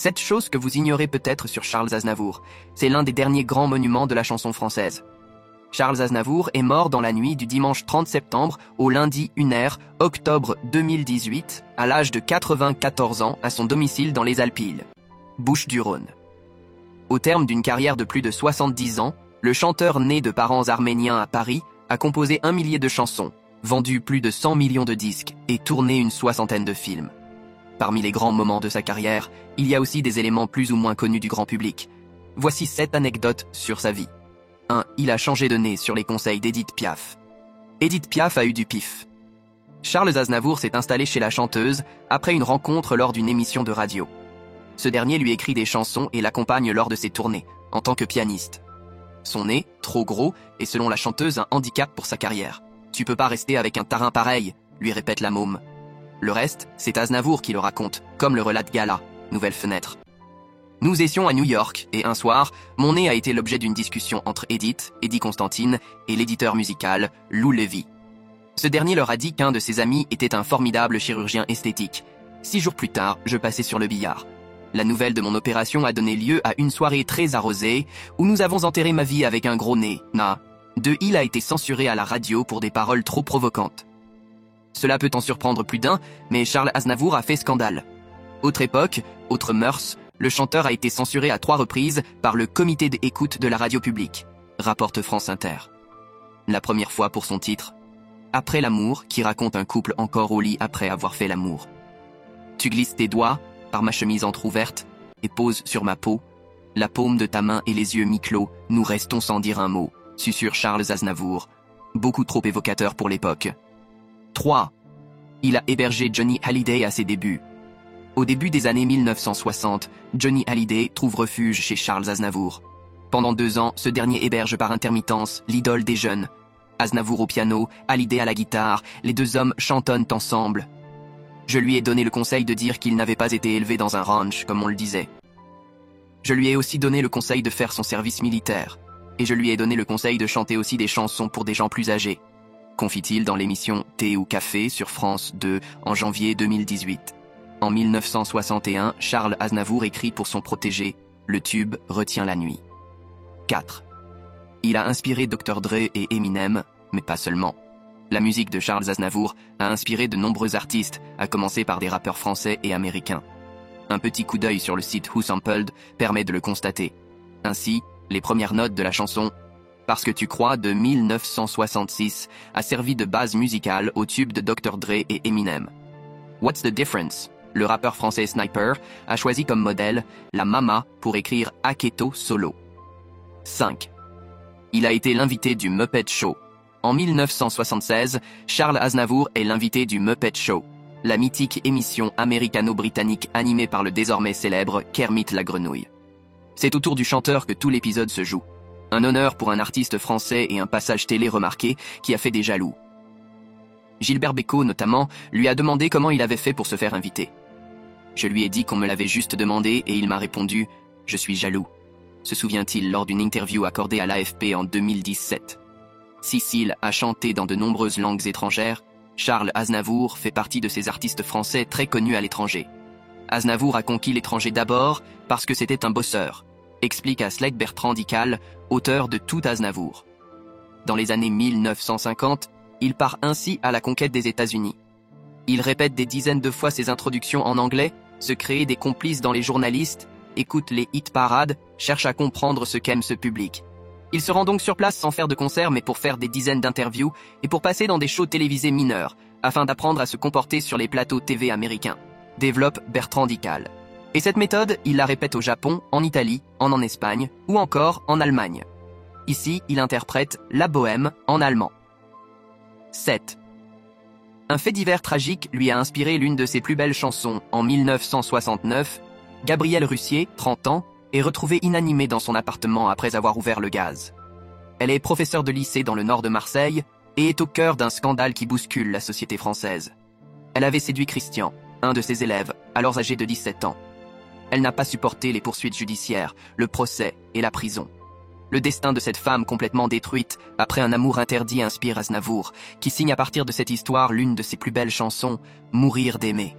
Cette chose que vous ignorez peut-être sur Charles Aznavour, c'est l'un des derniers grands monuments de la chanson française. Charles Aznavour est mort dans la nuit du dimanche 30 septembre au lundi 1er octobre 2018, à l'âge de 94 ans, à son domicile dans les Alpilles, Bouches-du-Rhône. Au terme d'une carrière de plus de 70 ans, le chanteur né de parents arméniens à Paris a composé 1 millier de chansons, vendu plus de 100 millions de disques et tourné une 60aine de films. Parmi les grands moments de sa carrière, il y a aussi des éléments plus ou moins connus du grand public. Voici 7 anecdotes sur sa vie. 1. Il a changé de nez sur les conseils d'Édith Piaf. Édith Piaf a eu du pif. Charles Aznavour s'est installé chez la chanteuse après une rencontre lors d'une émission de radio. Ce dernier lui écrit des chansons et l'accompagne lors de ses tournées, en tant que pianiste. Son nez, trop gros, est selon la chanteuse un handicap pour sa carrière. « Tu peux pas rester avec un tarin pareil », lui répète la môme. Le reste, c'est Aznavour qui le raconte, comme le relate Gala, Nouvelle Fenêtre. Nous étions à New York, et un soir, mon nez a été l'objet d'une discussion entre Eddie Constantine, et l'éditeur musical, Lou Levy. Ce dernier leur a dit qu'un de ses amis était un formidable chirurgien esthétique. 6 jours plus tard, je passais sur le billard. La nouvelle de mon opération a donné lieu à une soirée très arrosée, où nous avons enterré ma vie avec un gros nez. Il a été censuré à la radio pour des paroles trop provocantes. Cela peut en surprendre plus d'un, mais Charles Aznavour a fait scandale. Autre époque, autre mœurs, le chanteur a été censuré à 3 reprises par le comité d'écoute de la radio publique, rapporte France Inter. La première fois pour son titre « Après l'amour » qui raconte un couple encore au lit après avoir fait l'amour. Tu glisses tes doigts par ma chemise entr'ouverte et poses sur ma peau, la paume de ta main et les yeux mi-clos, nous restons sans dire un mot, susurre Charles Aznavour, beaucoup trop évocateur pour l'époque. 3. Il a hébergé Johnny Hallyday à ses débuts. Au début des années 1960, Johnny Hallyday trouve refuge chez Charles Aznavour. Pendant 2 ans, ce dernier héberge par intermittence l'idole des jeunes. Aznavour au piano, Hallyday à la guitare, les 2 hommes chantonnent ensemble. Je lui ai donné le conseil de dire qu'il n'avait pas été élevé dans un ranch, comme on le disait. Je lui ai aussi donné le conseil de faire son service militaire. Et je lui ai donné le conseil de chanter aussi des chansons pour des gens plus âgés. Confie-t-il dans l'émission Thé ou Café sur France 2 en janvier 2018. En 1961, Charles Aznavour écrit pour son protégé « Le tube retient la nuit ». 4. Il a inspiré Dr Dre et Eminem, mais pas seulement. La musique de Charles Aznavour a inspiré de nombreux artistes, à commencer par des rappeurs français et américains. Un petit coup d'œil sur le site Who Sampled permet de le constater. Ainsi, les premières notes de la chanson « Parce que tu crois » de 1966 a servi de base musicale au tube de Dr Dre et Eminem. What's the difference? Le rappeur français Sniper a choisi comme modèle la Mama pour écrire Aketo Solo. 5. Il a été l'invité du Muppet Show. En 1976, Charles Aznavour est l'invité du Muppet Show, la mythique émission américano-britannique animée par le désormais célèbre Kermit la Grenouille. C'est autour du chanteur que tout l'épisode se joue. Un honneur pour un artiste français et un passage télé remarqué qui a fait des jaloux. Gilbert Bécaud, notamment, lui a demandé comment il avait fait pour se faire inviter. Je lui ai dit qu'on me l'avait juste demandé et il m'a répondu « Je suis jaloux », se souvient-il lors d'une interview accordée à l'AFP en 2017. Si s'il a chanté dans de nombreuses langues étrangères, Charles Aznavour fait partie de ces artistes français très connus à l'étranger. Aznavour a conquis l'étranger d'abord parce que c'était un bosseur, explique Aslek Bertrand Dical, auteur de Tout Aznavour. Dans les années 1950, il part ainsi à la conquête des États-Unis. Il répète des dizaines de fois ses introductions en anglais, se crée des complices dans les journalistes, écoute les hit parades, cherche à comprendre ce qu'aime ce public. Il se rend donc sur place sans faire de concert mais pour faire des dizaines d'interviews et pour passer dans des shows télévisés mineurs, afin d'apprendre à se comporter sur les plateaux TV américains, développe Bertrand Dical. Et cette méthode, il la répète au Japon, en Italie, en Espagne ou encore en Allemagne. Ici, il interprète La Bohème en allemand. 7. Un fait divers tragique lui a inspiré l'une de ses plus belles chansons. En 1969, Gabrielle Russier, 30 ans, est retrouvée inanimée dans son appartement après avoir ouvert le gaz. Elle est professeure de lycée dans le nord de Marseille et est au cœur d'un scandale qui bouscule la société française. Elle avait séduit Christian, un de ses élèves, alors âgé de 17 ans. Elle n'a pas supporté les poursuites judiciaires, le procès et la prison. Le destin de cette femme complètement détruite après un amour interdit inspire Aznavour, qui signe à partir de cette histoire l'une de ses plus belles chansons, Mourir d'aimer.